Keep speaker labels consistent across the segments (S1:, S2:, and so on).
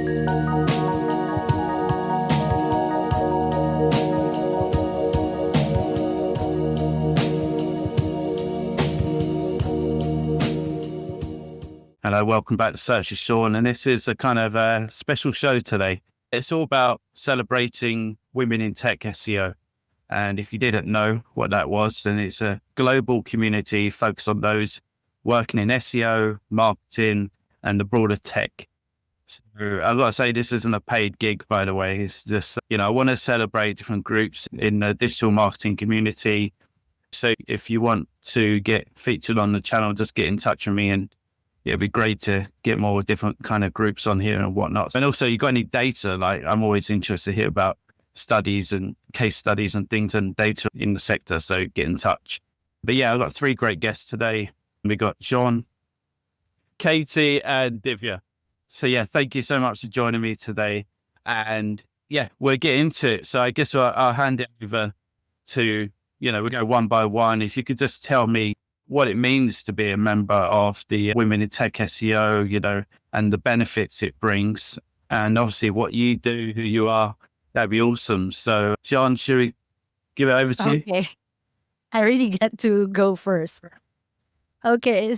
S1: Hello, welcome back to Search with Sean, and this is a kind of a special show today. It's all about celebrating Women in Tech SEO. And if you didn't know what that was, then it's a global community focused on those working in SEO, marketing, and the broader tech. So I've got to say, this isn't a paid gig, by the way. It's just, I want to celebrate different groups in the digital marketing community. So if you want to get featured on the channel, just get in touch with me, and it'd be great to get more different kind of groups on here and whatnot. And also, you got any data? Like, I'm always interested to hear about studies and case studies and things and data in the sector. So get in touch. But yeah, I've got 3 great guests today. We got Jeanne, Katie, and Divya. So yeah, thank you so much for joining me today. And yeah, we'll get into it. So I guess I'll hand it over to, we'll go one by one. If you could just tell me what it means to be a member of the Women in Tech SEO, and the benefits it brings, and obviously what you do, who you are, that'd be awesome. So, Jeanne, should we give it over to you?
S2: Okay. I really get to go first. Okay.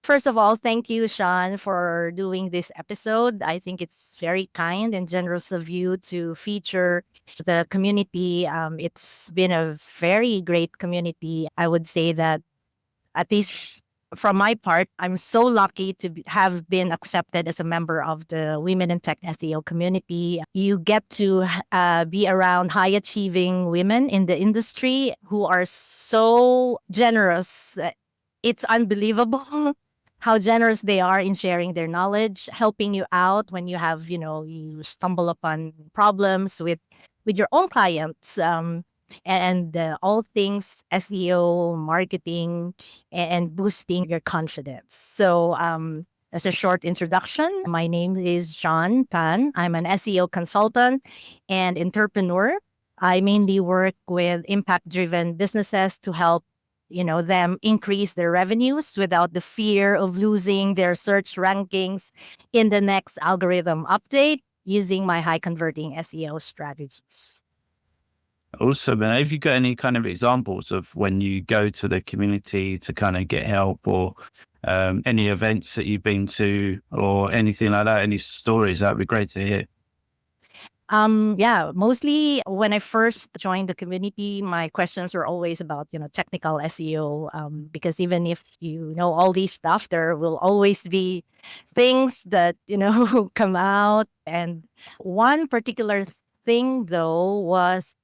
S2: First of all, thank you, Sean, for doing this episode. I think it's very kind and generous of you to feature the community. It's been a very great community. I would say that, at least from my part, I'm so lucky to have been accepted as a member of the Women in Tech SEO community. You get to be around high-achieving women in the industry who are so generous. It's unbelievable how generous they are in sharing their knowledge, helping you out when you have, you stumble upon problems with your own clients. And all things SEO, marketing, and boosting your confidence. So as a short introduction, my name is Jeanne Tan. I'm an SEO consultant and entrepreneur. I mainly work with impact-driven businesses to help them increase their revenues without the fear of losing their search rankings in the next algorithm update using my high-converting SEO strategies.
S1: Awesome. And have you got any kind of examples of when you go to the community to kind of get help, or any events that you've been to or anything like that? Any stories? That'd be great to hear.
S2: Yeah, mostly when I first joined the community, my questions were always about, technical SEO, because even if you know all these stuff, there will always be things that, come out. And one particular thing, though, was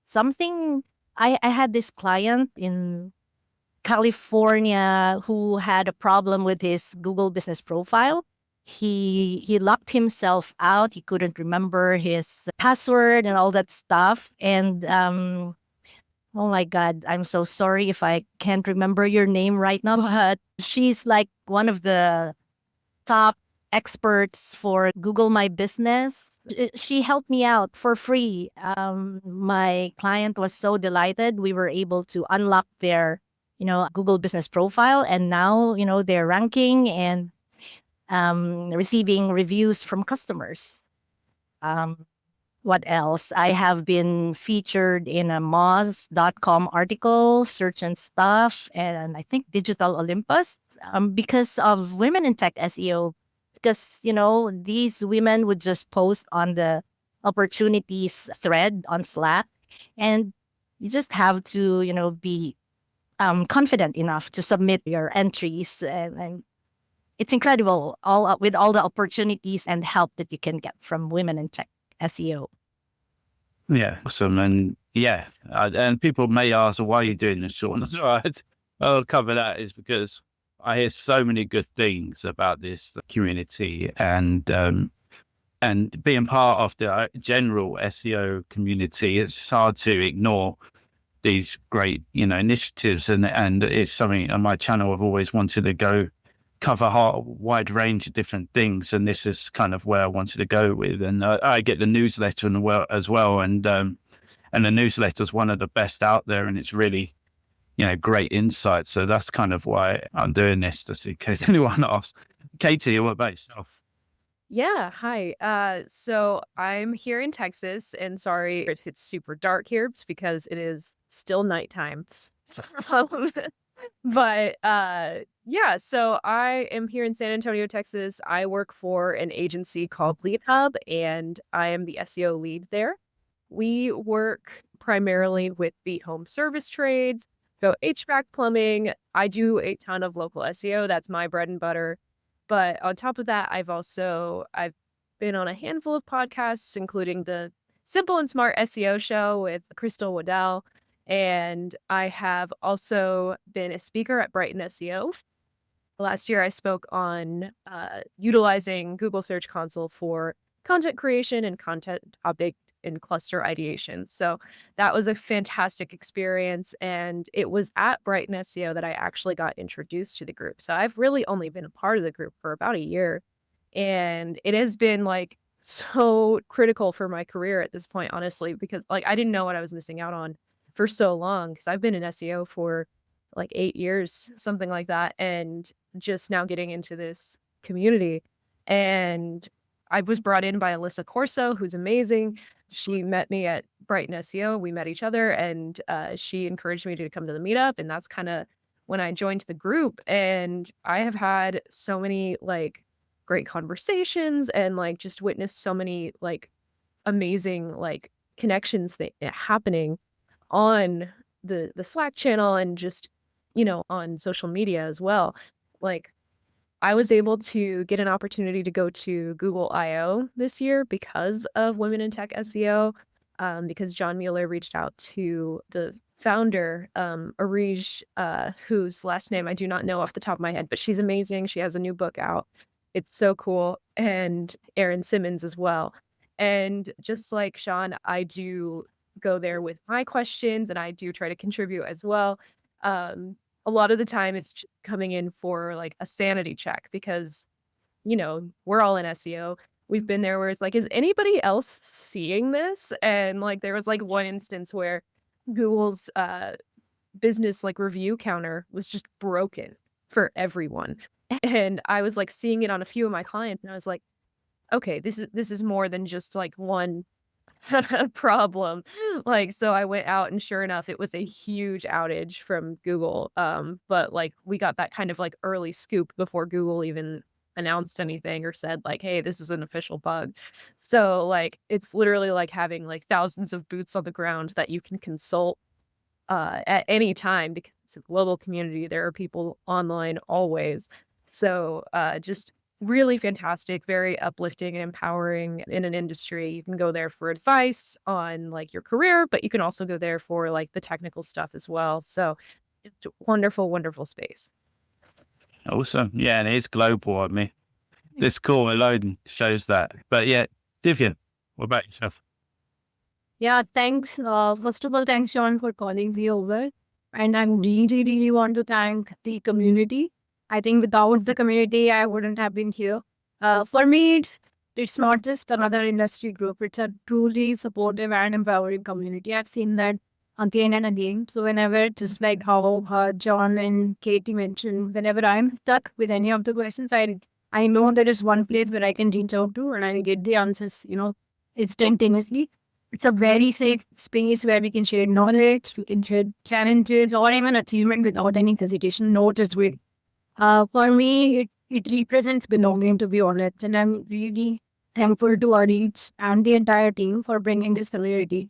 S2: something. I had this client in California who had a problem with his Google business profile. He locked himself out. He couldn't remember his password and all that stuff. And oh my God, I'm so sorry if I can't remember your name right now, but she's like one of the top experts for Google My Business. She helped me out for free. My client was so delighted. We were able to unlock their, Google business profile, and now, they're ranking and receiving reviews from customers. What else? I have been featured in a Moz.com article, Search and Stuff, and I think Digital Olympus, because of Women in Tech SEO. Because, these women would just post on the opportunities thread on Slack, and you just have to, be confident enough to submit your entries. And it's incredible, with all the opportunities and help that you can get from Women in Tech SEO.
S1: Yeah, awesome. And yeah, and people may ask, why are you doing this, Sean? That's all right. I'll cover that. Is because I hear so many good things about this community, and being part of the general SEO community, it's hard to ignore these great, initiatives. And it's something on my channel I've always wanted to cover a wide range of different things. And this is kind of where I wanted to go with. And I get the newsletter as well. And the newsletter is one of the best out there, and it's really, great insight. So that's kind of why I'm doing this, just in case anyone asks. Katie, what about yourself?
S3: Yeah, hi. So I'm here in Texas, and sorry if it's super dark here. It's because it is still nighttime. Um, but yeah, so I am here in San Antonio, Texas. I work for an agency called Lead Hub, and I am the SEO lead there. We work primarily with the home service trades, so HVAC, plumbing. I do a ton of local SEO. That's my bread and butter. But on top of that, I've been on a handful of podcasts, including the Simple and Smart SEO show with Crystal Waddell. And I have also been a speaker at Brighton SEO. Last year, I spoke on utilizing Google Search Console for content creation and content topic and cluster ideation. So that was a fantastic experience. And it was at Brighton SEO that I actually got introduced to the group. So I've really only been a part of the group for about a year. And it has been like so critical for my career at this point, honestly, because like I didn't know what I was missing out on for so long because I've been in SEO for like 8 years, something like that. And just now getting into this community. And I was brought in by Alyssa Corso, who's amazing. She met me at Brighton SEO. We met each other and she encouraged me to come to the meetup. And that's kind of when I joined the group. And I have had so many like great conversations and like just witnessed so many like amazing like connections that happening on the Slack channel and just, on social media as well. Like I was able to get an opportunity to go to Google I/O this year because of Women in Tech SEO, because John Mueller reached out to the founder, Arij, whose last name I do not know off the top of my head, but she's amazing. She has a new book out. It's so cool. And Erin Simmons as well. And just like Sean, I do go there with my questions and I do try to contribute as well. Um, a lot of the time it's coming in for like a sanity check because, we're all in SEO. We've been there where it's like, is anybody else seeing this? And like there was like one instance where Google's business like review counter was just broken for everyone. And I was like seeing it on a few of my clients and I was like, okay, this is more than just like one problem. Like, so I went out and sure enough, it was a huge outage from Google. But like we got that kind of like early scoop before Google even announced anything or said like, hey, this is an official bug. So like it's literally like having like thousands of boots on the ground that you can consult at any time because it's a global community. There are people online always. So just really fantastic, very uplifting and empowering in an industry. You can go there for advice on like your career, but you can also go there for like the technical stuff as well. So it's a wonderful, wonderful space.
S1: Awesome. Yeah, and it is global. I mean, this call alone shows that. But yeah, Divya, what about yourself?
S2: Yeah, thanks. First of all, thanks, Sean, for calling me over. And I really, really want to thank the community. I think without the community, I wouldn't have been here. For me, it's not just another industry group. It's a truly supportive and empowering community. I've seen that again and again. So whenever, just like how John and Katie mentioned, whenever I'm stuck with any of the questions, I know there is one place where I can reach out to and I get the answers, instantaneously. It's a very safe space where we can share knowledge, we can share challenges or even achievement without any hesitation, no just wait. For me, it represents belonging, to be honest, and I'm really thankful to our reach and the entire team for bringing this community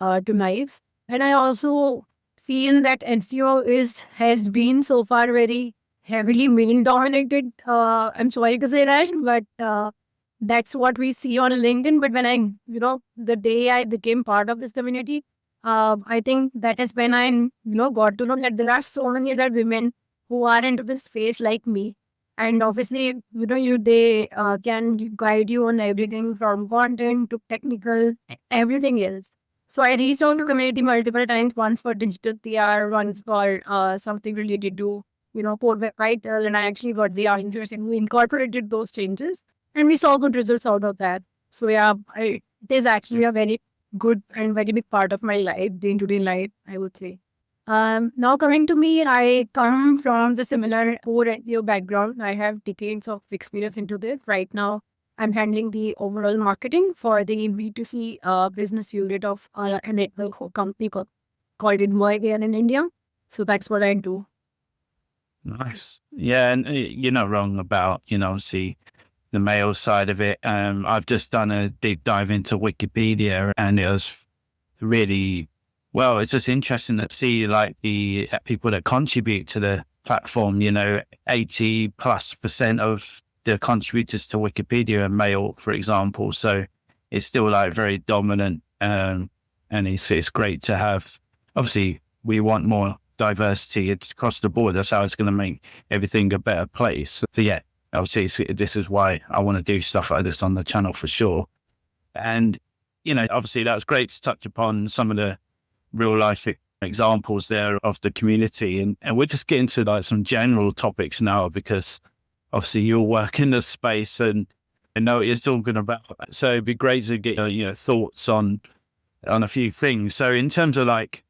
S2: to life. And I also feel that NCO has been so far very heavily male dominated. I'm sorry to say that, but that's what we see on LinkedIn. But when the day I became part of this community, I think that is when got to know that there are so many other women who are into this space like me. And obviously, they can guide you on everything from content to technical, everything else. So I reached out to community multiple times, once for digital PR, once for something related to, core web vital. And I actually got the answers and we incorporated those changes and we saw good results out of that. So yeah, it is actually a very good and very big part of my life, day-to-day life, I would say. Now coming to me, I come from the similar core SEO background. I have decades of experience into this. Right now,
S4: I'm handling the overall marketing for the B2C business unit of a network company called Invoi in India. So that's what I do.
S1: Nice. Yeah, and you're not wrong about, obviously the mail side of it. I've just done a deep dive into Wikipedia, and it was really, well, it's just interesting to see like the people that contribute to the platform, 80+% of the contributors to Wikipedia are male, for example. So it's still like very dominant. And it's great to have, obviously we want more diversity across the board. That's how it's going to make everything a better place. So yeah, obviously this is why I want to do stuff like this on the channel for sure. And, obviously that was great to touch upon some of the real life examples there of the community. And we're just getting to like some general topics now, because obviously you'll work in the space and know what you're talking about. So it'd be great to get thoughts on a few things. So in terms of like,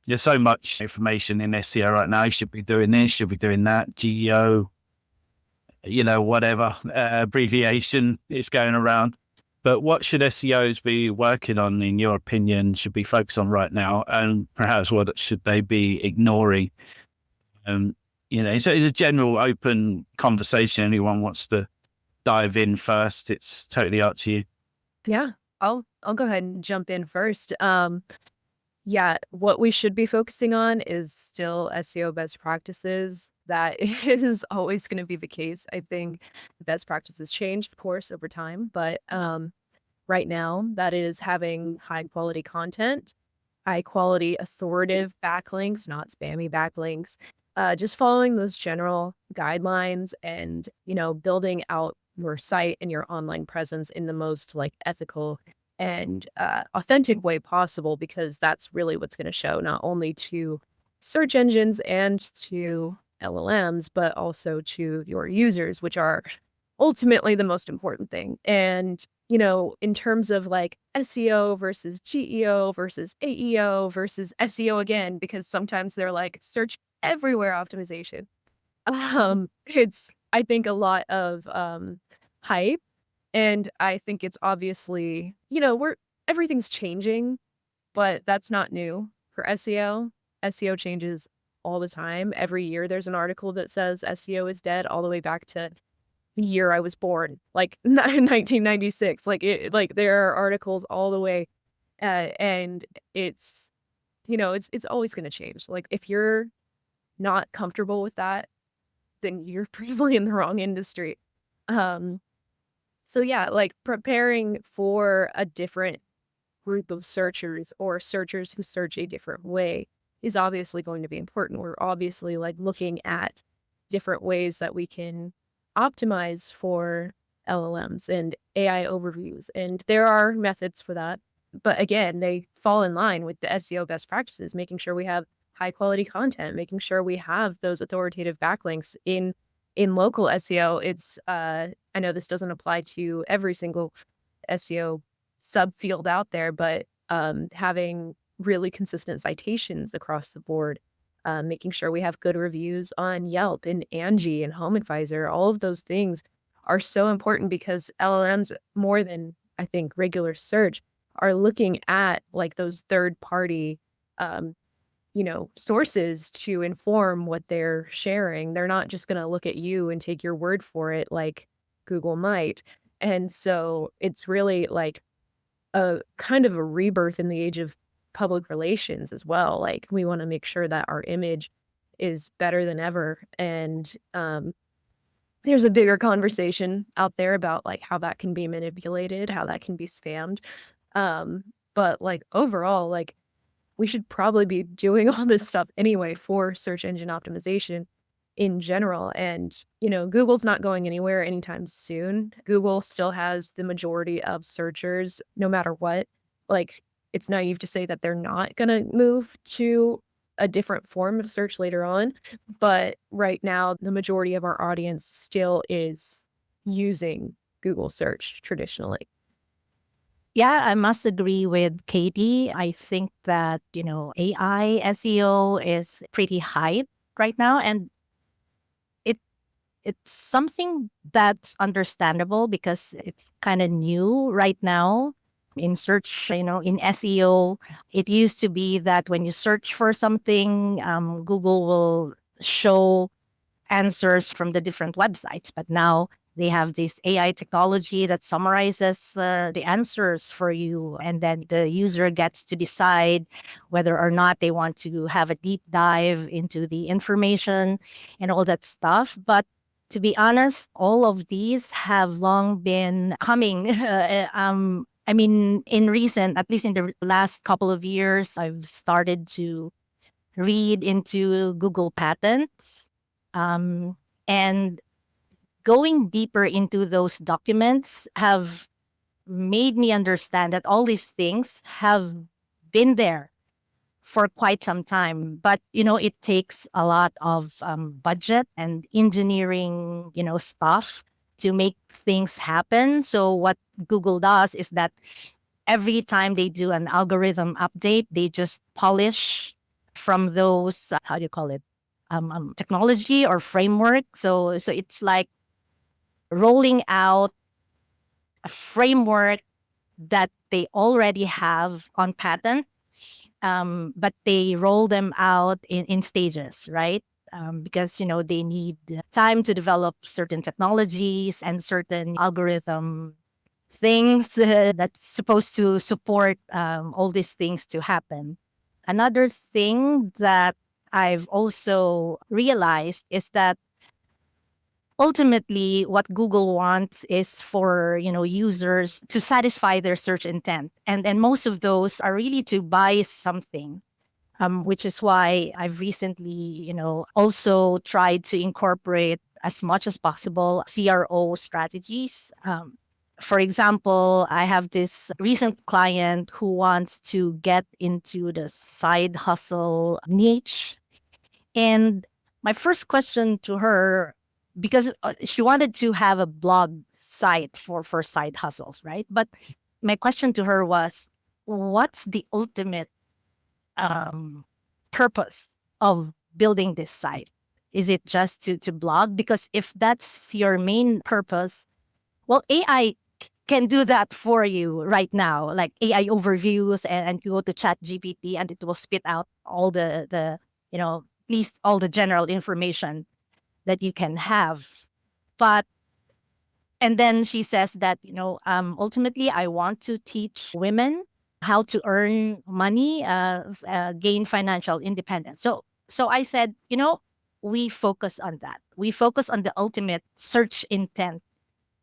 S1: there's so much information in SEO right now. You should be doing this, should be doing that, GEO, whatever abbreviation is going around. But what should SEOs be working on, in your opinion, should be focused on right now? And perhaps what should they be ignoring? So it's a general open conversation. Anyone wants to dive in first, it's totally up to you.
S3: Yeah, I'll go ahead and jump in first. Yeah, what we should be focusing on is still SEO best practices. That is always going to be the case. I think best practices change, of course, over time, but right now that is having high quality content, high quality authoritative backlinks, not spammy backlinks, just following those general guidelines and, building out your site and your online presence in the most like ethical and authentic way possible, because that's really what's going to show not only to search engines and to LLMs, but also to your users, which are ultimately the most important thing. And, in terms of like SEO versus GEO versus AEO versus SEO again, because sometimes they're like search everywhere optimization. It's, I think, a lot of hype. And I think it's obviously, everything's changing, but that's not new for SEO. SEO changes all the time. Every year there's an article that says SEO is dead, all the way back to the year I was born, like 1996. Like there are articles all the way, and it's, it's always going to change. Like if you're not comfortable with that, then you're probably in the wrong industry. So yeah, like preparing for a different group of searchers or searchers who search a different way is obviously going to be important. We're obviously like looking at different ways that we can optimize for LLMs and AI overviews. And there are methods for that. But again, they fall in line with the SEO best practices, making sure we have high quality content, making sure we have those authoritative backlinks in local SEO. It's I know this doesn't apply to every single SEO subfield out there, but having really consistent citations across the board, making sure we have good reviews on Yelp and Angie and Home Advisor, all of those things are so important, because LLMs, more than I think regular search, are looking at like those third party sources to inform what they're sharing. They're not just going to look at you and take your word for it like Google might. And so it's really like a kind of a rebirth in the age of public relations as well. Like we want to make sure that our image is better than ever. And there's a bigger conversation out there about like how that can be manipulated, how that can be spammed. But like overall, like we should probably be doing all this stuff anyway for search engine optimization in general. And, Google's not going anywhere anytime soon. Google still has the majority of searchers no matter what. Like, it's naive to say that they're not going to move to a different form of search later on. But right now, the majority of our audience still is using Google search traditionally.
S2: Yeah, I must agree with Katie. I think that, AI SEO is pretty hype right now, and it it's something that's understandable because it's kind of new right now in search, in SEO. It used to be that when you search for something, Google will show answers from the different websites. But now they have this AI technology that summarizes the answers for you. And then the user gets to decide whether or not they want to have a deep dive into the information and all that stuff. But to be honest, all of these have long been coming. I mean, at least in the last couple of years, I've started to read into Google patents. And going deeper into those documents have made me understand that all these things have been there for quite some time. But, it takes a lot of budget and engineering, stuff to make things happen. So what Google does is that every time they do an algorithm update, they just polish from those, how do you call it, technology or framework. So it's like rolling out a framework that they already have on patent, but they roll them out in stages, right? Because they need time to develop certain technologies and certain algorithm things that's supposed to support all these things to happen. Another thing that I've also realized is that ultimately what Google wants is for users to satisfy their search intent, and most of those are really to buy something, which is why I've recently also tried to incorporate as much as possible CRO strategies. For example, I have this recent client who wants to get into the side hustle niche. And my first question to her, because she wanted to have a blog site for side hustles, right? But my question to her was, what's the ultimate purpose of building this site? Is it just to blog? Because if that's your main purpose, well, AI can do that for you right now, like AI overviews, and you go to Chat GPT and it will spit out all the at least all the general information that you can have. But and then she says that ultimately I want to teach women how to earn money, gain financial independence. So I said, we focus on that. We focus on the ultimate search intent,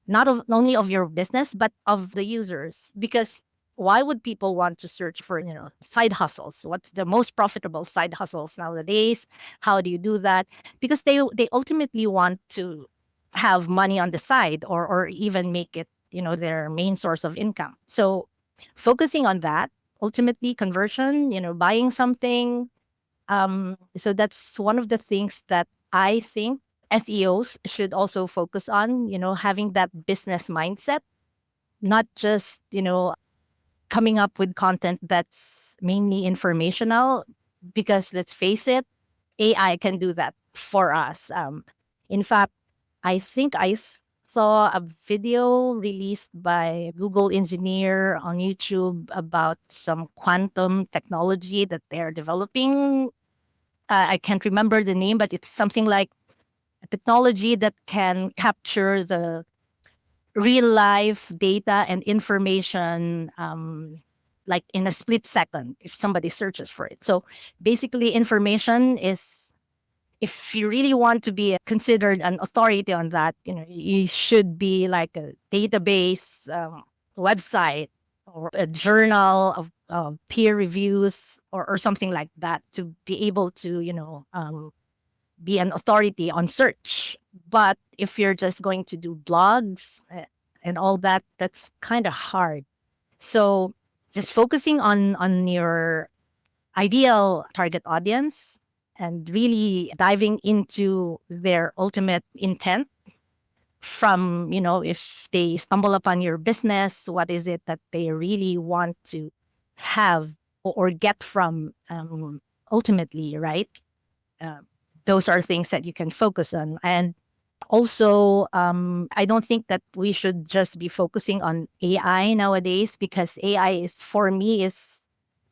S2: not only of your business, but of the users. Because why would people want to search for, side hustles? What's the most profitable side hustles nowadays? How do you do that? Because they ultimately want to have money on the side, or even make it, their main source of income. So focusing on that, ultimately conversion, buying something. So that's one of the things that I think SEOs should also focus on, having that business mindset, not just, coming up with content that's mainly informational, because let's face it, AI can do that for us. In fact, I think saw a video released by a Google engineer on YouTube about some quantum technology that they're developing. I can't remember the name, but it's something like a technology that can capture the real life data and information, like in a split second if somebody searches for it. So basically, information is, if you really want to be considered an authority on that, you should be like a database, website, or a journal of peer reviews, or something like that, to be able to be an authority on search. But if you're just going to do blogs and all that, that's kind of hard. So just focusing on your ideal target audience and really diving into their ultimate intent, from, if they stumble upon your business, what is it that they really want to have or get from, ultimately, right? Uh, those are things that you can focus on. And Also, I don't think that we should just be focusing on AI nowadays, because AI is, for me, is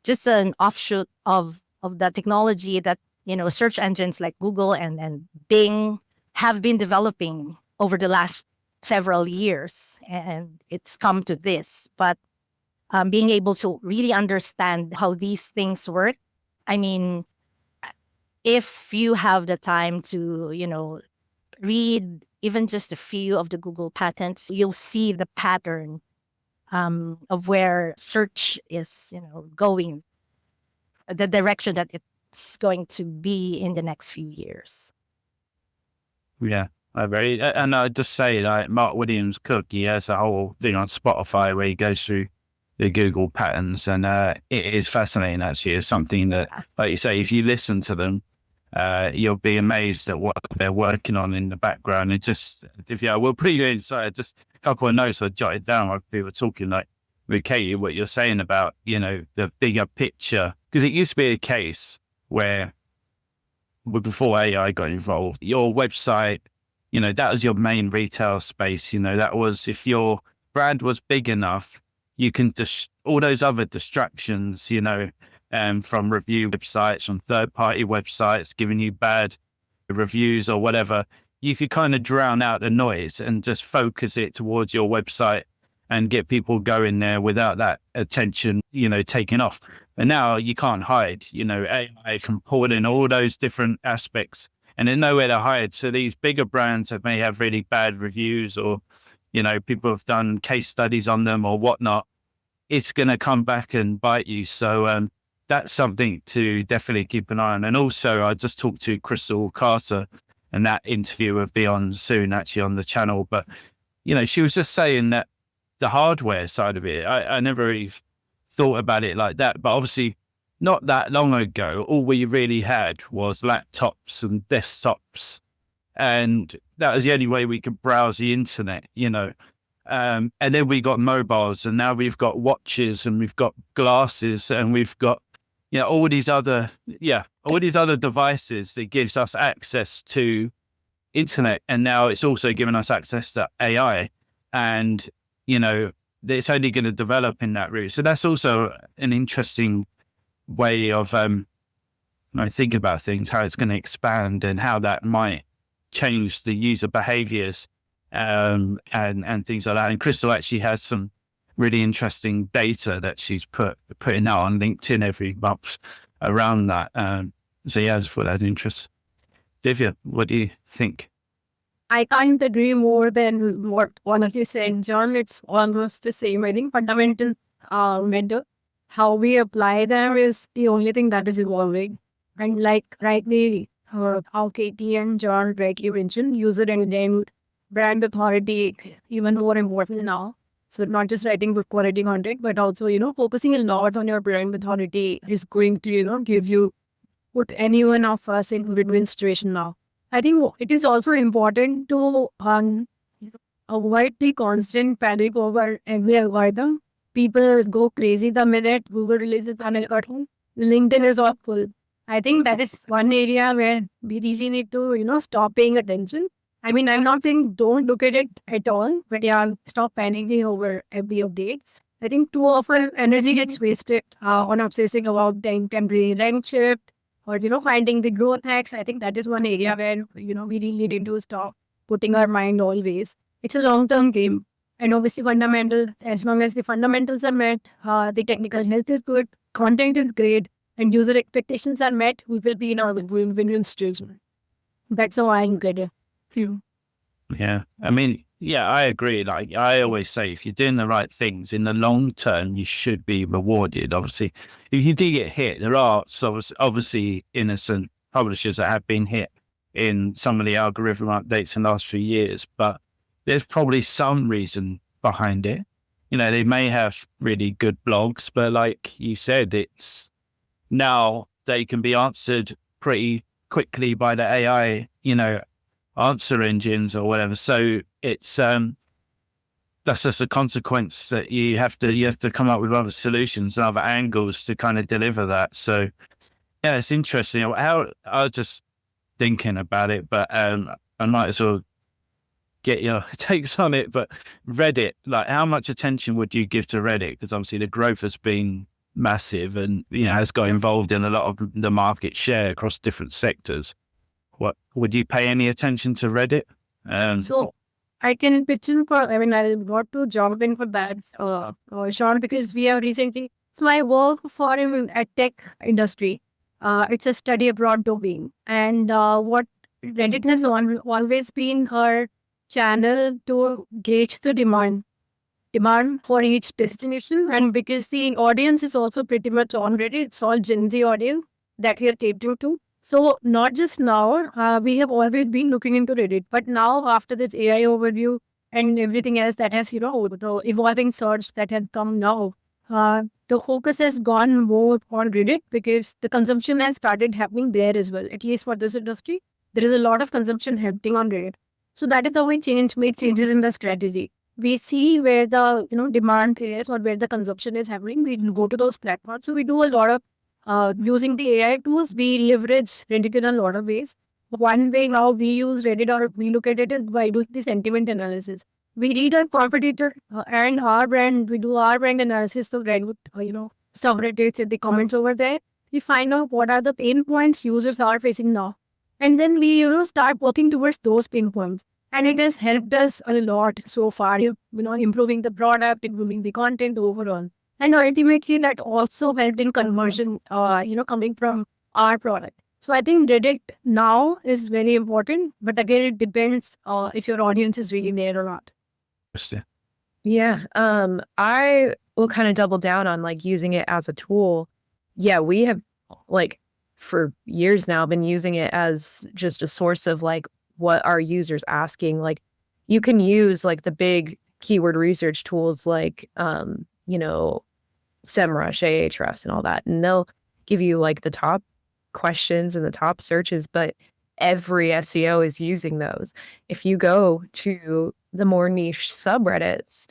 S2: just an offshoot of the technology that, search engines like Google and Bing have been developing over the last several years, and it's come to this. But being able to really understand how these things work, I mean, if you have the time to, read even just a few of the Google patents, you'll see the pattern of where search is, going, the direction that it's going to be in the next few years.
S1: Yeah, I very, and I just say, like Mark Williams Cook, he has a whole thing on Spotify where he goes through the Google patterns, and it is fascinating. Actually, it's something that, like you say, if you listen to them, you'll be amazed at what they're working on in the background. And just, Divya, we'll put you inside just a couple of notes I jotted down while we were talking, like with Katie, what you're saying about, the bigger picture, because it used to be a case where, before AI got involved, your website, that was your main retail space. That was, if your brand was big enough, you can just, all those other distractions, from review websites, from third-party websites giving you bad reviews or whatever, you could kind of drown out the noise and just focus it towards your website and get people going there without that attention, taking off. And now you can't hide, AI can pull in all those different aspects and there's nowhere to hide. So these bigger brands that may have really bad reviews, or, people have done case studies on them or whatnot, it's going to come back and bite you. So that's something to definitely keep an eye on. And also, I just talked to Crystal Carter, and that interview will be on soon, actually, on the channel. But, she was just saying that the hardware side of it, I never really thought about it like that. But obviously, not that long ago, all we really had was laptops and desktops. And that was the only way we could browse the internet, and then we got mobiles, and now we've got watches, and we've got glasses, and we've got, all these other devices that gives us access to internet. And now it's also giving us access to AI, and, it's only going to develop in that route. So that's also an interesting way of, thinking about things, how it's going to expand and how that might change the user behaviors, and things like that. And Crystal actually has some really interesting data that she's putting out on LinkedIn every month around that. So yeah, just for that interest. Divya, what do you think?
S4: I can't agree more than what one of you said, John. It's almost the same. I think fundamental matter. How we apply them is the only thing that is evolving. And like rightly, how Katie and John rightly mentioned, user intent, brand authority, even more important now. So not just writing good quality content, but also, focusing a lot on your brand authority is going to, give you, put any one of us in win-win situation now. I think it is also important to avoid the constant panic over every algorithm. People go crazy the minute Google releases an algorithm. LinkedIn is all full. I think that is one area where we really need to, stop paying attention. I mean, I'm not saying don't look at it at all, but yeah, stop panicking over every update. I think too often energy gets wasted on obsessing about the temporary rank shift, or, finding the growth hacks. I think that is one area where, we really need to stop putting our mind always. It's a long-term game. And obviously fundamental, as long as the fundamentals are met, the technical health is good, content is great, and user expectations are met, we will be in our win-win situation. That's how I look at it.
S1: Yeah. I mean, yeah, I agree. Like I always say, if you're doing the right things in the long term, you should be rewarded. Obviously, if you do get hit, there are obviously innocent publishers that have been hit in some of the algorithm updates in the last few years, but there's probably some reason behind it. They may have really good blogs, but like you said, it's now they can be answered pretty quickly by the AI, answer engines or whatever. So it's that's just a consequence that you have to come up with other solutions and other angles to kind of deliver that. So yeah, it's interesting. How I was just thinking about it, but I might as well get your takes on it, but Reddit, like how much attention would you give to Reddit? Because obviously the growth has been massive and, has got involved in a lot of the market share across different sectors. What would you pay any attention to Reddit?
S4: So I can pitch in for, I got to jump in for that, Sean, because we have recently, so I work for a tech industry. It's a study abroad domain. And what Reddit has always been her channel to gauge the demand for each destination. And because the audience is also pretty much on Reddit, it's all Gen Z audience that we are catering to. So not just now, we have always been looking into Reddit, but now after this AI overview and everything else that has, the evolving search that has come now, the focus has gone more on Reddit because the consumption has started happening there as well. At least for this industry, there is a lot of consumption happening on Reddit. So that is how we make changes in the strategy. We see where the demand is or where the consumption is happening. We go to those platforms. So we do a lot of using the AI tools. We leverage Reddit in a lot of ways. One way how we use Reddit or we look at it is by doing the sentiment analysis. We read our competitor and our brand. We do our brand analysis of Reddit, subreddits in the comments over there. We find out what are the pain points users are facing now, and then we start working towards those pain points. And it has helped us a lot so far. Improving the product, improving the content overall, and ultimately that also helped in conversion. Coming from our product. So I think Reddit now is very important, but again, it depends if your audience is really there or not.
S3: Yeah. I will kind of double down on like using it as a tool. Yeah, we have like for years now been using it as just a source of like what are users asking. Like you can use like the big keyword research tools like SEMrush, Ahrefs and all that, and they'll give you like the top questions and the top searches, but every SEO is using those. If you go to the more niche subreddits,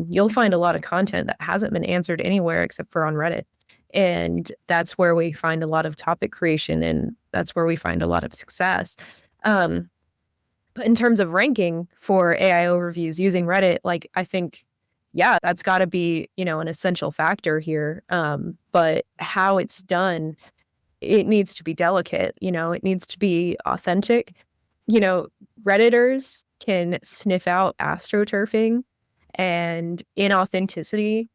S3: you'll find a lot of content that hasn't been answered anywhere except for on Reddit. And that's where we find a lot of topic creation, and that's where we find a lot of success. But in terms of ranking for AI overviews using Reddit, like I think, yeah, that's got to be, an essential factor here. But how it's done, it needs to be delicate, it needs to be authentic. Redditors can sniff out astroturfing and inauthenticity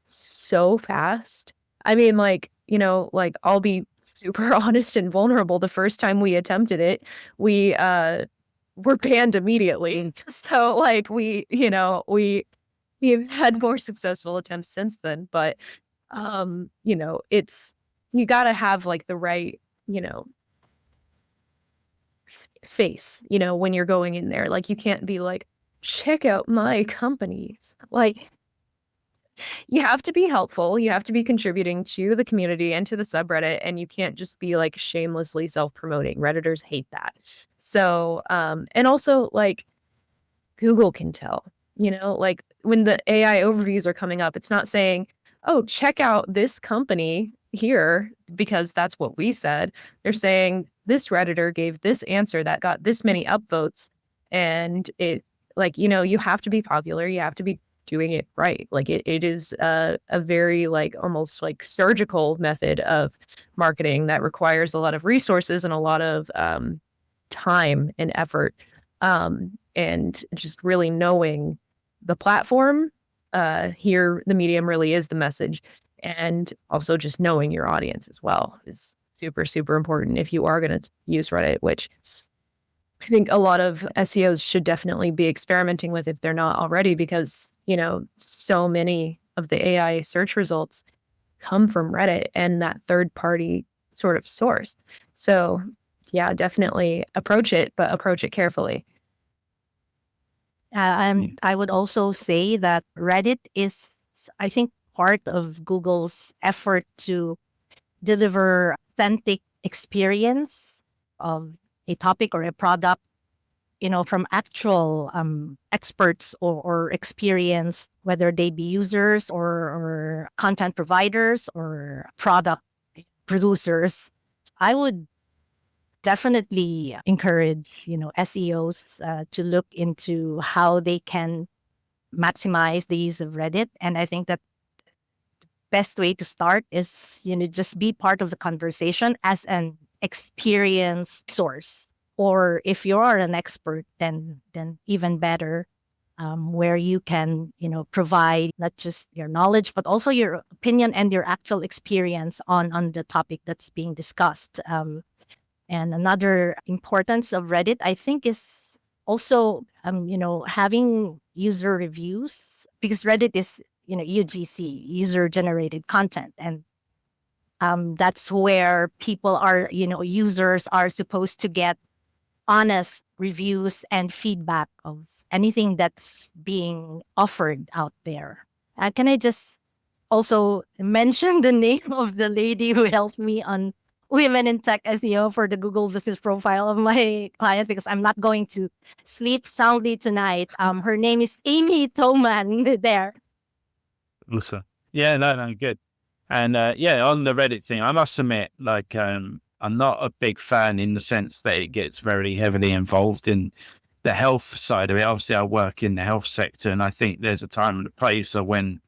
S3: so fast. I mean, I'll be super honest and vulnerable. The first time we attempted it, we were banned immediately. So we've had more successful attempts since then. But it's you got to have like the right face when you're going in there. Like you can't be like, check out my company. Like you have to be helpful. You have to be contributing to the community and to the subreddit, and you can't just be like shamelessly self-promoting. Redditors hate that. So and also like Google can tell, like when the AI overviews are coming up, it's not saying, oh, check out this company here because that's what we said. They're saying this Redditor gave this answer that got this many upvotes, and it you have to be popular. You have to be doing it right. Like it is a very like almost like surgical method of marketing that requires a lot of resources and a lot of time and effort, and just really knowing the platform. Here, the medium really is the message, and also just knowing your audience as well is super, super important if you are going to use Reddit, which I think a lot of SEOs should definitely be experimenting with if they're not already, because, so many of the AI search results come from Reddit and that third party sort of source. So yeah, definitely approach it, but approach it carefully.
S2: I would also say that Reddit is, I think, part of Google's effort to deliver authentic experience of a topic or a product, from actual experts or experience, whether they be users or content providers or product producers. I would definitely encourage, SEOs to look into how they can maximize the use of Reddit. And I think that best way to start is, just be part of the conversation as an experienced source. Or if you are an expert, then even better, where you can, provide not just your knowledge, but also your opinion and your actual experience on the topic that's being discussed. And another importance of Reddit, I think, is also, having user reviews, because Reddit is, UGC, user generated content. And that's where people are, users are supposed to get honest reviews and feedback of anything that's being offered out there. Can I just also mention the name of the lady who helped me on Women in Tech SEO for the Google business profile of my client, because I'm not going to sleep soundly tonight. Her name is Amy Toman there.
S1: Awesome. Yeah, no, good. And on the Reddit thing, I must admit, like, I'm not a big fan in the sense that it gets very heavily involved in the health side of it. Obviously, I work in the health sector, and I think there's a time and a place of when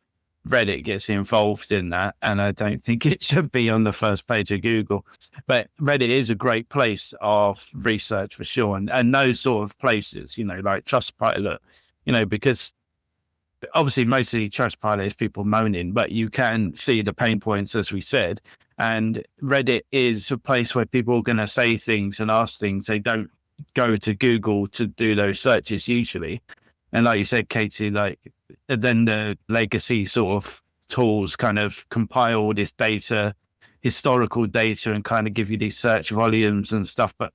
S1: Reddit gets involved in that, and I don't think it should be on the first page of Google. But Reddit is a great place of research for sure, and those sort of places, like Trustpilot, because obviously mostly Trustpilot is people moaning, but you can see the pain points, as we said. And Reddit is a place where people are going to say things and ask things. They don't go to Google to do those searches usually. And like you said, Katie, like then the legacy sort of tools kind of compile all this data, historical data, and kind of give you these search volumes and stuff. But,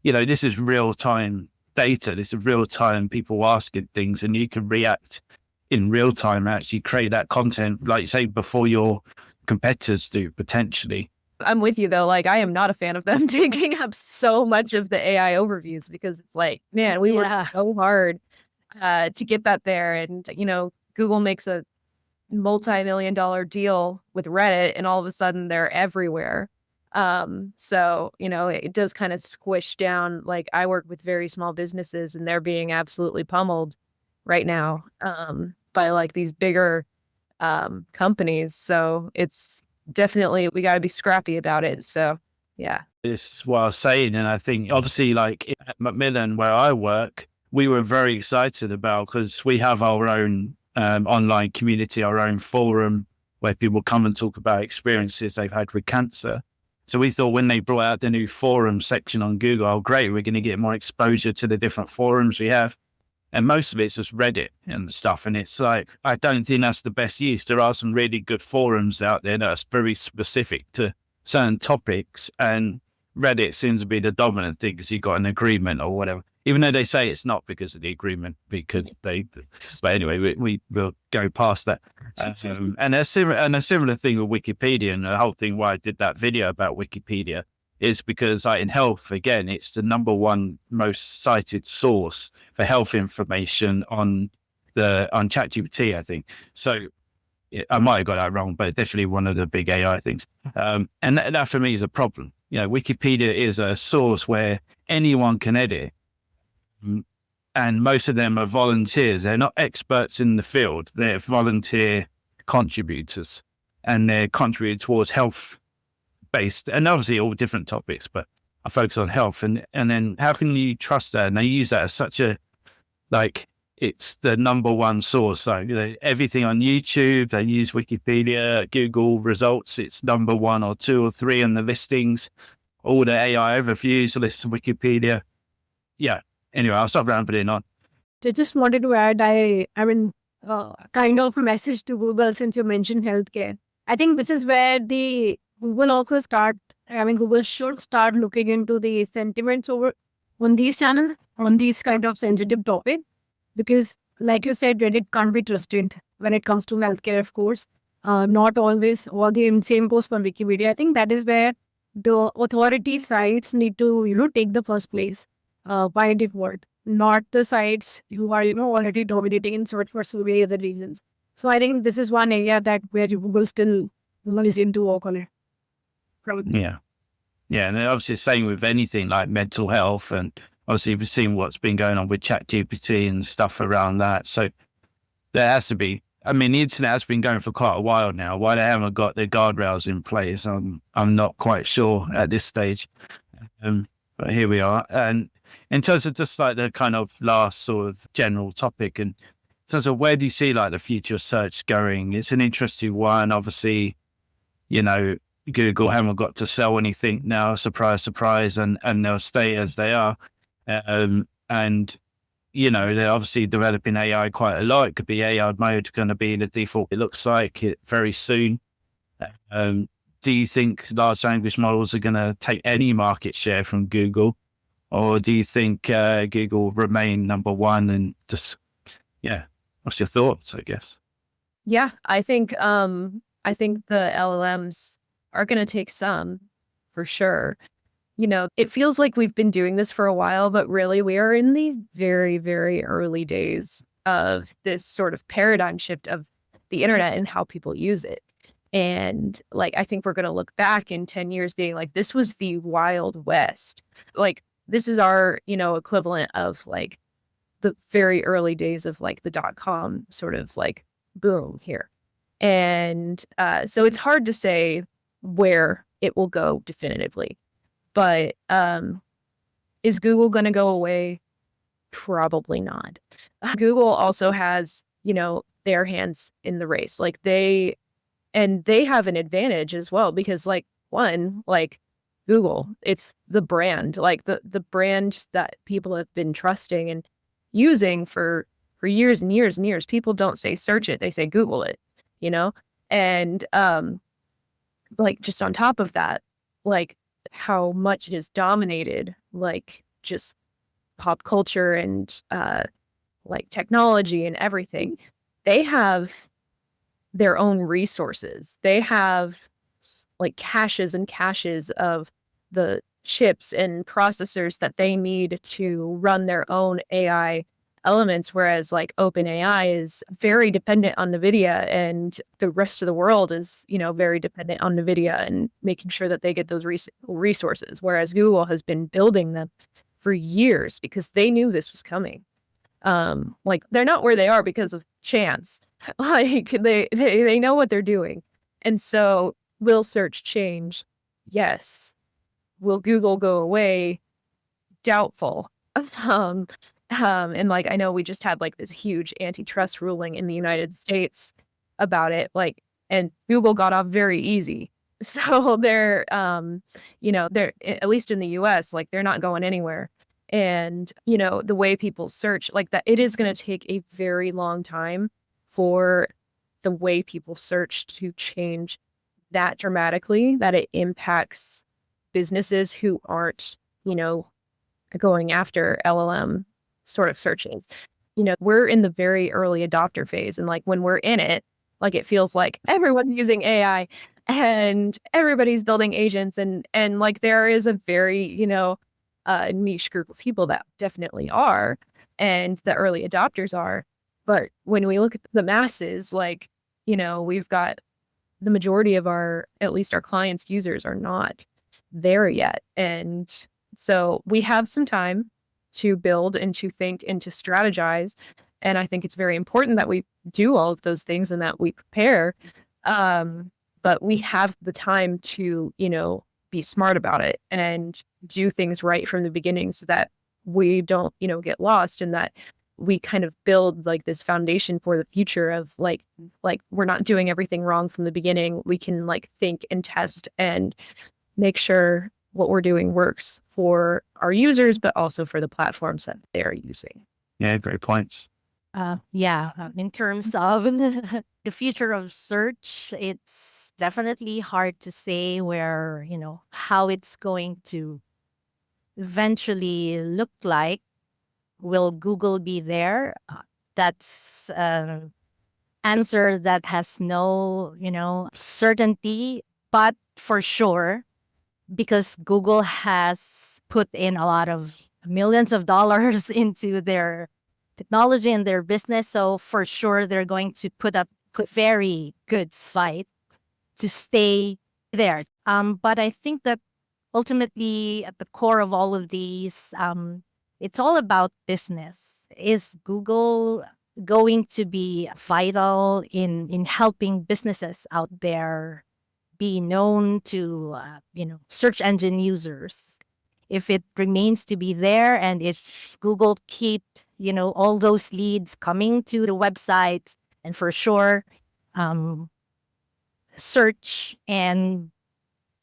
S1: this is real time data. This is real time people asking things, and you can react in real time, actually create that content, like you say, before your competitors do potentially.
S3: I'm with you though. Like, I am not a fan of them taking up so much of the AI overviews, because it's like, man, we worked so hard to get that there. And, Google makes a multi-million-dollar deal with Reddit, and all of a sudden they're everywhere. So, it does kind of squish down. Like, I work with very small businesses, and they're being absolutely pummeled right now by like these bigger companies. So it's definitely, we got to be scrappy about it. So yeah,
S1: it's what I was saying. And I think obviously, like at Macmillan where I work, we were very excited about, because we have our own online community, our own forum where people come and talk about experiences they've had with cancer. So we thought when they brought out the new forum section on Google, oh great, we're going to get more exposure to the different forums we have. And most of it's just Reddit and stuff. And it's like, I don't think that's the best use. There are some really good forums out there that are very specific to certain topics. And Reddit seems to be the dominant thing because you got an agreement or whatever. Even though they say it's not because of the agreement, because but anyway, we will go past that. And a similar thing with Wikipedia, and the whole thing why I did that video about Wikipedia is because in health, again, it's the number one most cited source for health information on ChatGPT, I think. So I might have got that wrong, but definitely one of the big AI things. And that for me is a problem. Wikipedia is a source where anyone can edit. And most of them are volunteers. They're not experts in the field. They're volunteer contributors, and they're contributing towards health based, and obviously all different topics, but I focus on health. And then how can you trust that? And they use that as such a, like, it's the number one source. So, everything on YouTube, they use Wikipedia, Google results, it's number 1 or 2 or 3 on the listings. All the AI overviews list Wikipedia. Yeah. Anyway, I'll stop rambling on.
S4: I just wanted to add, kind of a message to Google, since you mentioned healthcare. I think this is where Google should start looking into the sentiments on these channels, on these kind of sensitive topics, because like you said, Reddit can't be trusted when it comes to healthcare, of course. Not always, all the same goes for Wikipedia. I think that is where the authority sites need to, take the first place by default, not the sites who are, already dominating in search for so many other reasons. So I think this is one area where Google still is into work on it. Probably.
S1: Yeah. Yeah, and obviously the same with anything like mental health, and obviously we've seen what's been going on with ChatGPT and stuff around that. So there has to be. I mean, the internet has been going for quite a while now. Why they haven't got the guardrails in place, I'm not quite sure at this stage. But here we are. And in terms of just like the kind of last sort of general topic, and in terms of where do you see like the future of search going? It's an interesting one. Obviously, you know, Google haven't got to sell anything now. Surprise, surprise, and they'll stay as they are. And you know, they're obviously developing AI quite a lot. It could be AI mode going to be the default. It looks like it very soon. Do you think large language models are going to take any market share from Google, or do you think Google will remain number one? And just, yeah, what's your thoughts, I guess?
S3: Yeah, I think the LLMs are going to take some for sure. You know, it feels like we've been doing this for a while, but really we are in the very, very early days of this sort of paradigm shift of the internet and how people use it. And like, I think we're going to look back in 10 years being like, this was the Wild West. Like, this is our, you know, equivalent of like the very early days of like the .com sort of like boom here. And so it's hard to say where it will go definitively. But is Google going to go away? Probably not. Google also has, you know, their hands in the race. Like they have an advantage as well because like one, like Google, it's the brand, like the brand that people have been trusting and using for years and years and years. People don't say search it, they say Google it, you know? And like just on top of that, like how much it has dominated like just pop culture and like technology and everything. They have their own resources. They have like caches and caches of the chips and processors that they need to run their own AI elements, whereas like OpenAI is very dependent on NVIDIA and the rest of the world is, you know, very dependent on NVIDIA and making sure that they get those resources, whereas Google has been building them for years because they knew this was coming. Like they're not where they are because of chance. Like they know what they're doing. And so will search change? Yes. Will Google go away? Doubtful. And like I know we just had like this huge antitrust ruling in the United States about it, like, and Google got off very easy. So they're you know, they're at least in the US, like they're not going anywhere. And, you know, the way people search like that, it is going to take a very long time for the way people search to change that dramatically, that it impacts businesses who aren't, you know, going after LLM sort of searches. You know, we're in the very early adopter phase. And like when we're in it, like it feels like everyone's using AI and everybody's building agents. And like there is a very, you know, niche group of people that definitely are, and the early adopters are. But when we look at the masses, like, you know, we've got the majority of our, at least our clients' users are not there yet. And so we have some time to build and to think and to strategize. And I think it's very important that we do all of those things and that we prepare. But we have the time to, you know, be smart about it and do things right from the beginning so that we don't, you know, get lost, and that we kind of build like this foundation for the future of like we're not doing everything wrong from the beginning. We can like think and test and make sure what we're doing works for our users, but also for the platforms that they're using.
S1: Yeah, great points.
S2: In terms of the future of search, it's definitely hard to say where, you know, how it's going to eventually look like. Will Google be there? That's an answer that has no, you know, certainty, but for sure, because Google has put in a lot of millions of dollars into their technology and their business. So for sure, they're going to put up a very good fight to stay there. But I think that ultimately, at the core of all of these, it's all about business. Is Google going to be vital in helping businesses out there be known to search engine users? If it remains to be there, and if Google keeps all those leads coming to the website, and for sure, um, search and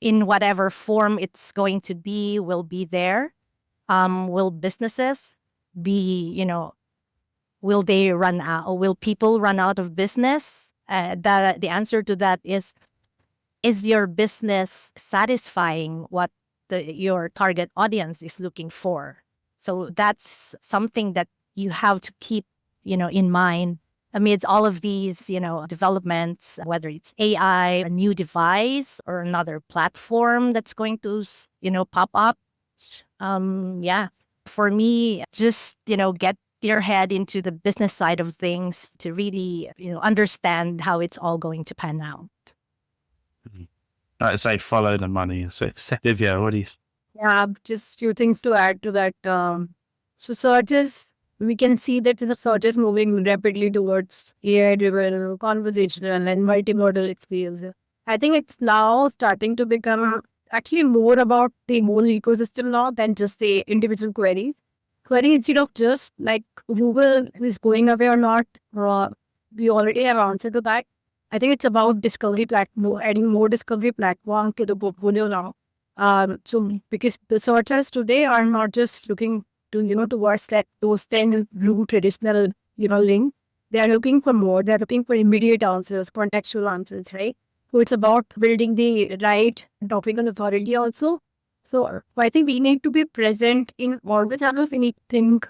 S2: in whatever form it's going to be will be there. Will businesses be, will they run out, or will people run out of business? That the answer to that is your business satisfying what your target audience is looking for? So that's something that you have to keep, in mind amidst all of these, developments, whether it's AI, a new device, or another platform that's going to, pop up. Yeah, for me, just, get your head into the business side of things to really, understand how it's all going to pan out.
S1: Like I say, follow the money. So, Divya, what do you?
S4: Yeah, just few things to add to that. So searches, we can see that the search is moving rapidly towards AI-driven, conversational, and multimodal experience. I think it's now starting to become actually more about the whole ecosystem now than just the individual queries. Query instead of just like Google is going away or not, we already have answer to that. I think it's about discovery platform, adding more discovery platform to the portfolio now. So because the searchers today are not just looking to towards that those 10 blue traditional link. They are looking for more. They are looking for immediate answers, contextual answers, right? So it's about building the right topical authority also. So I think we need to be present in all the channels. We need to think,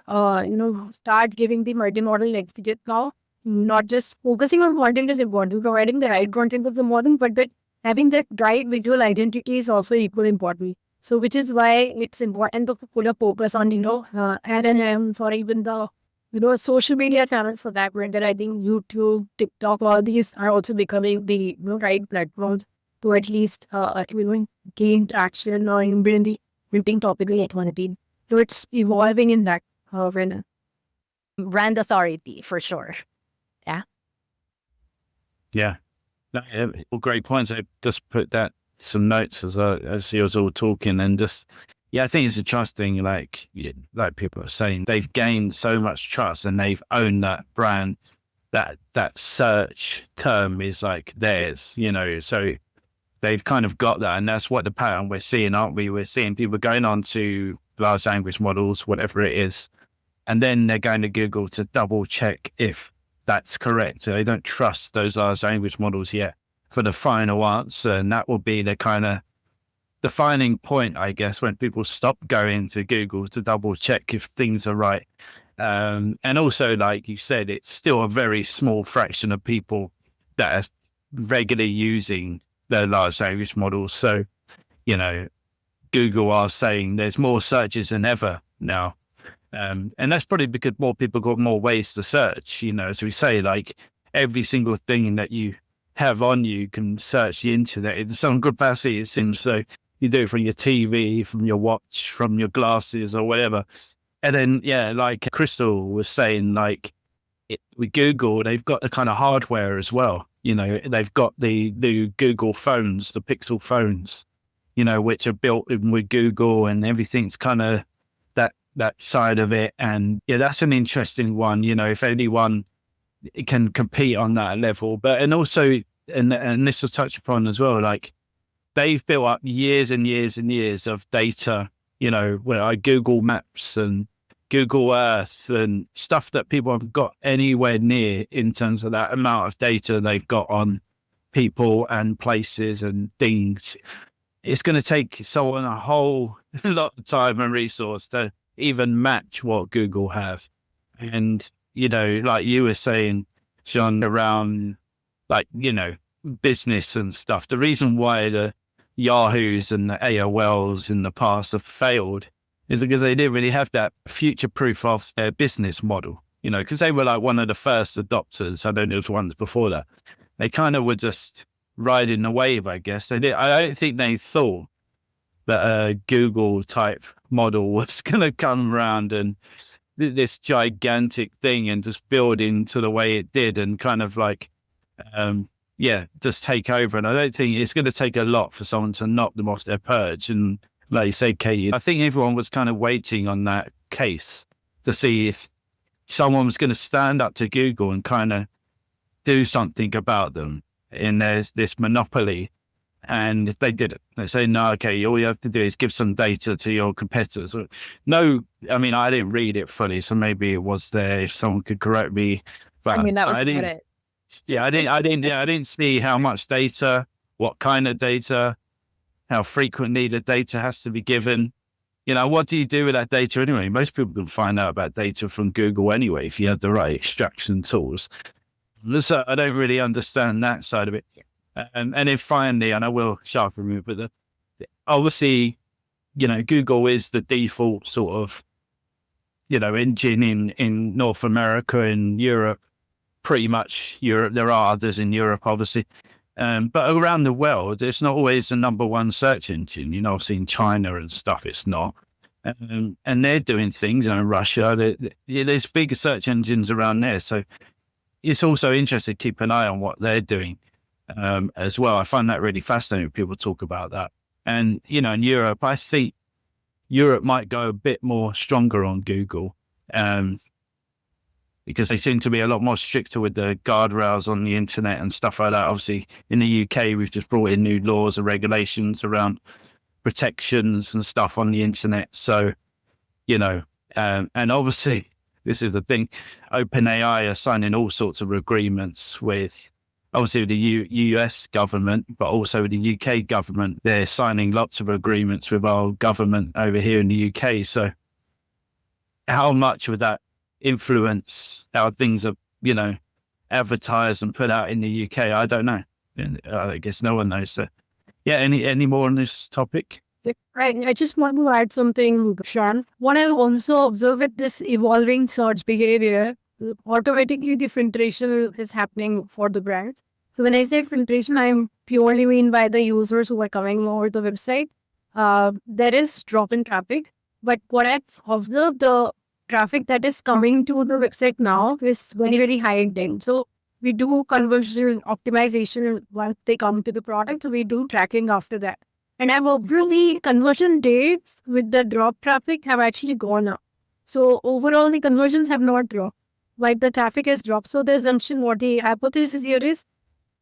S4: start giving the multimodal experience now. Not just focusing on content is important, providing the right content of the modern, but that having that right visual identity is also equally important. So which is why it's important to put a focus on, LLMs or even the, social media channels for that matter. I think YouTube, TikTok, all these are also becoming the right platforms to at least, gain traction or building topical authority. So it's evolving in that, Brenda.
S2: Brand authority, for sure.
S1: Yeah. No, all great points. I just put that some notes as you was all talking, and just I think it's a trust thing. Like people are saying, they've gained so much trust and they've owned that brand. That search term is like theirs, So they've kind of got that, and that's what the pattern we're seeing, aren't we? We're seeing people going on to large language models, whatever it is, and then they're going to Google to double check if that's correct. So they don't trust those large language models yet for the final answer. And that will be the kind of defining point, I guess, when people stop going to Google to double check if things are right. And also, like you said, it's still a very small fraction of people that are regularly using the large language models. So, Google are saying there's more searches than ever now. And that's probably because more people got more ways to search, as we say, like every single thing that you have on you can search the internet in some capacity, it seems. So you do it from your TV, from your watch, from your glasses or whatever. And then, like Crystal was saying, like with Google, they've got the kind of hardware as well. They've got the Google phones, the Pixel phones, which are built in with Google, and everything's kind of that side of it. And that's an interesting one, if anyone can compete on that level. But, and also, and this was touched upon as well, like they've built up years and years and years of data, like Google Maps and Google Earth and stuff that people haven't got anywhere near in terms of that amount of data they've got on people and places and things. It's going to take someone a whole lot of time and resource to even match what Google have. And, like you were saying, Jeanne, around like, business and stuff, the reason why the Yahoos and the AOLs in the past have failed is because they didn't really have that future proof of their business model, because they were like one of the first adopters. I don't know if ones before that. They kind of were just riding the wave, I guess. I don't think they thought that a Google type model was going to come around and this gigantic thing and just build into the way it did and kind of like, just take over. And I don't think it's going to take a lot for someone to knock them off their perch. And like you say, Katie, I think everyone was kind of waiting on that case to see if someone was going to stand up to Google and kind of do something about them. And there's this monopoly. And if they did it, they say, no, okay, all you have to do is give some data to your competitors. No, I mean, I didn't read it fully, so maybe it was there if someone could correct me. But
S3: I mean, that was
S1: I didn't,
S3: it.
S1: yeah, I didn't see how much data, what kind of data, how frequently the data has to be given. You know, what do you do with that data anyway? Most people can find out about data from Google anyway, if you have the right extraction tools. So I don't really understand that side of it. And then finally, and I will sharpen you, but obviously, you know, Google is the default sort of, you know, engine in North America and Europe, pretty much Europe. There are others in Europe, obviously. But around the world, it's not always the number one search engine. You know, I've seen China and stuff, it's not. And they're doing things, you know, Russia, there's bigger search engines around there. So it's also interesting to keep an eye on what they're doing as well. I find that really fascinating when people talk about that. And, you know, in Europe, I think Europe might go a bit more stronger on Google because they seem to be a lot more stricter with the guardrails on the internet and stuff like that. Obviously, in the UK, we've just brought in new laws and regulations around protections and stuff on the internet. So, you know, and obviously, this is the thing, OpenAI are signing all sorts of agreements with, obviously, the US government, but also the UK government. They're signing lots of agreements with our government over here in the UK. So how much would that influence how things are, you know, advertised and put out in the UK? I don't know. I guess no one knows. So, yeah, any more on this topic?
S4: Right. I just want to add something, Jeanne. What I also observe with this evolving search behavior, automatically the filtration is happening for the brands. So when I say filtration, I'm purely mean by the users who are coming over the website. There is drop in traffic, but what I've observed, the traffic that is coming to the website now is very, very high intent. So we do conversion optimization once they come to the product. We do tracking after that. And I've observed the conversion rates with the drop traffic have actually gone up. So overall, the conversions have not dropped, but the traffic has dropped. So the assumption, what the hypothesis here is,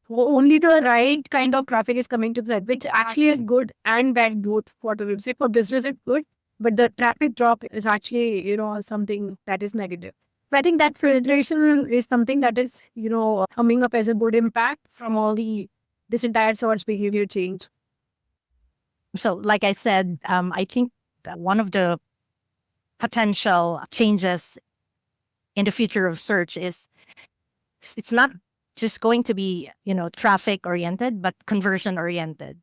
S4: only the right kind of traffic is coming to the site, which actually is good and bad both for the website. For business, it's good, but the traffic drop is actually, you know, something that is negative. But I think that filtration is something that is, you know, coming up as a good impact from all this entire search behavior change.
S2: So, like I said, I think that one of the potential changes in the future of search is it's not just going to be, you know, traffic oriented, but conversion oriented.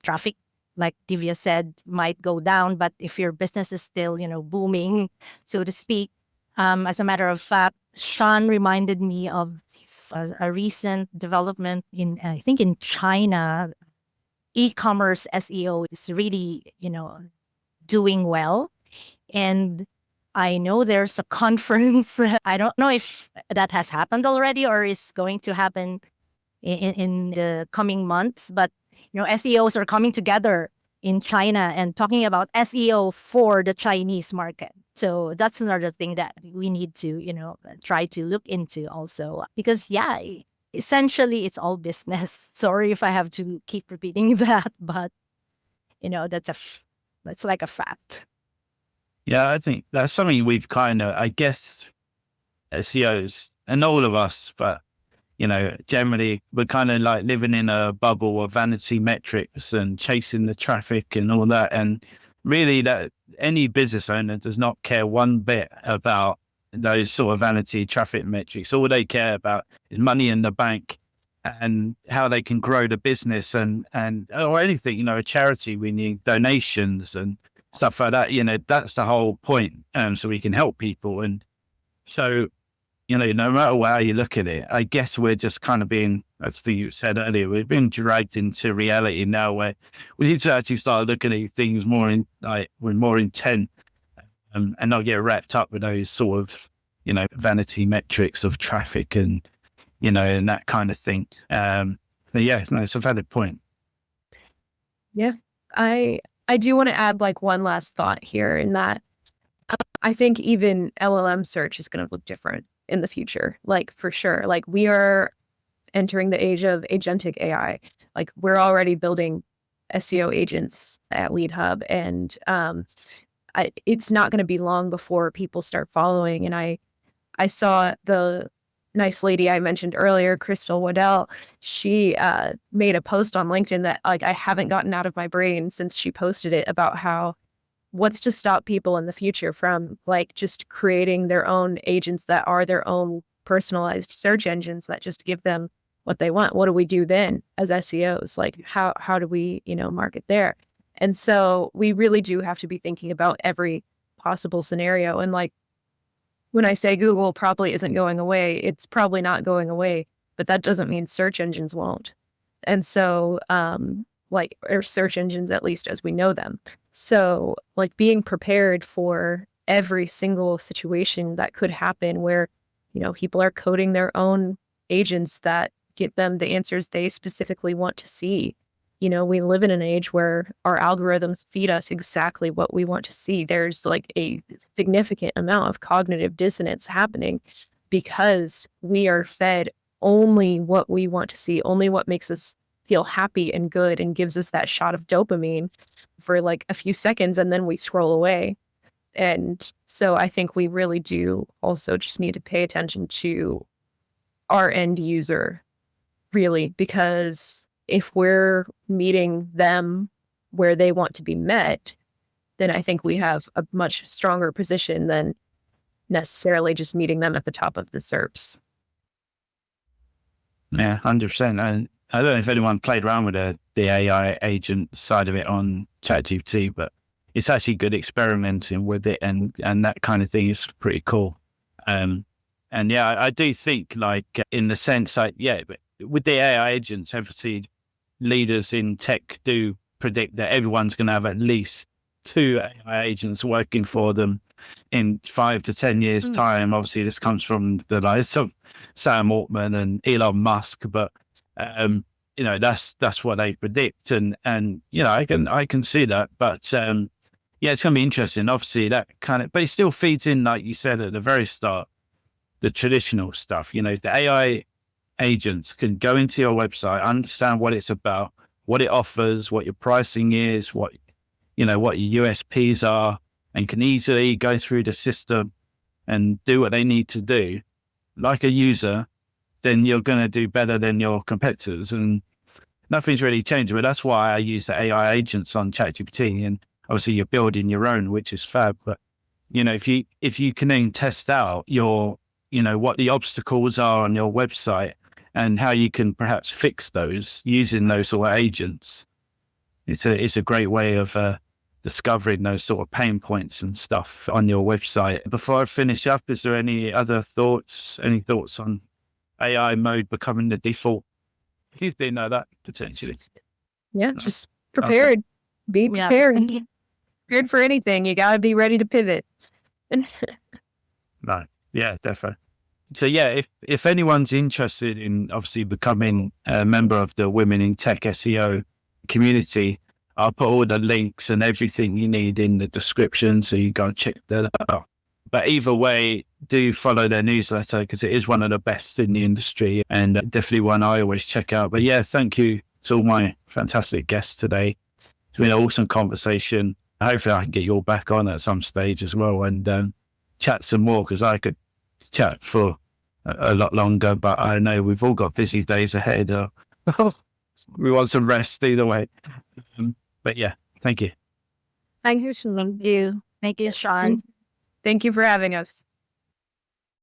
S2: Traffic, like Divya said, might go down, but if your business is still, you know, booming, so to speak, as a matter of fact, Jeanne reminded me of a recent development I think in China. E-commerce SEO is really, you know, doing well. And I know there's a conference. I don't know if that has happened already or is going to happen in the coming months. But, you know, SEOs are coming together in China and talking about SEO for the Chinese market. So that's another thing that we need to, you know, try to look into also. Because, yeah, essentially, it's all business. Sorry if I have to keep repeating that, but, you know, that's like a fact.
S1: Yeah, I think that's something we've kind of, I guess, SEOs and all of us, but, you know, generally we're kind of like living in a bubble of vanity metrics and chasing the traffic and all that. And really that any business owner does not care one bit about those sort of vanity traffic metrics. All they care about is money in the bank and how they can grow the business and or anything, you know, a charity, we need donations and stuff like that. You know, that's the whole point. So we can help people. And so, no matter how you look at it, I guess we're just kind of being, as you said earlier, we've been dragged into reality now where we need to actually start looking at things more with more intent, and not get wrapped up with those sort of, vanity metrics of traffic and, and that kind of thing. But yeah, no, it's a valid point.
S3: Yeah. I do want to add like one last thought here in that I think even LLM search is going to look different in the future, like for sure. Like we are entering the age of agentic AI. Like we're already building SEO agents at LeadHub, and it's not going to be long before people start following. And I saw the nice lady I mentioned earlier, Crystal Waddell. She made a post on LinkedIn that like I haven't gotten out of my brain since she posted it, about how what's to stop people in the future from like just creating their own agents that are their own personalized search engines that just give them what they want. What do we do then as SEOs? Like how do we, market there? And so we really do have to be thinking about every possible scenario. And like when I say Google probably isn't going away, it's probably not going away, but that doesn't mean search engines won't. And so or search engines, at least as we know them. So like being prepared for every single situation that could happen where, people are coding their own agents that get them the answers they specifically want to see. We live in an age where our algorithms feed us exactly what we want to see. There's like a significant amount of cognitive dissonance happening because we are fed only what we want to see, only what makes us feel happy and good and gives us that shot of dopamine for like a few seconds, and then we scroll away. And so I think we really do also just need to pay attention to our end user, really, because if we're meeting them where they want to be met, then I think we have a much stronger position than necessarily just meeting them at the top of the SERPs.
S1: Yeah, 100%. And I don't know if anyone played around with the AI agent side of it on ChatGPT, but it's actually good experimenting with it, and that kind of thing is pretty cool. And yeah, I do think like in the sense but with the AI agents, obviously leaders in tech do predict that everyone's going to have at least 2 AI agents working for them in 5 to 10 years time. Obviously this comes from the likes of Sam Altman and Elon Musk, but that's what they predict, and I can see that, but it's going to be interesting. Obviously that but it still feeds in, like you said at the very start, the traditional stuff. The AI agents can go into your website, understand what it's about, what it offers, what your pricing is, what your USPs are, and can easily go through the system and do what they need to do like a user. Then you're going to do better than your competitors, and nothing's really changed. But that's why I use the AI agents on ChatGPT, and obviously you're building your own, which is fab. But if you can then test out your what the obstacles are on your website and how you can perhaps fix those using those sort of agents, it's a great way of discovering those sort of pain points and stuff on your website. Before I finish up, is there any other thoughts? Any thoughts on AI mode becoming the default? You didn't know that potentially.
S3: Yeah, just prepared. Okay. Be prepared.
S2: Yeah.
S3: Prepared for anything. You got to be ready to pivot.
S1: No, yeah, definitely. So yeah, if anyone's interested in obviously becoming a member of the Women in Tech SEO community, I'll put all the links and everything you need in the description, so you go and check that out. But either way, do follow their newsletter because it is one of the best in the industry, and definitely one I always check out. But yeah, thank you to all my fantastic guests today. It's been an awesome conversation. Hopefully I can get you all back on at some stage as well and chat some more, because I could chat for a lot longer, but I know we've all got busy days ahead. We want some rest either way. But yeah, thank you.
S4: Thank you, Sean.
S2: Thank you. Thank you, Sean.
S3: Thank you for having us.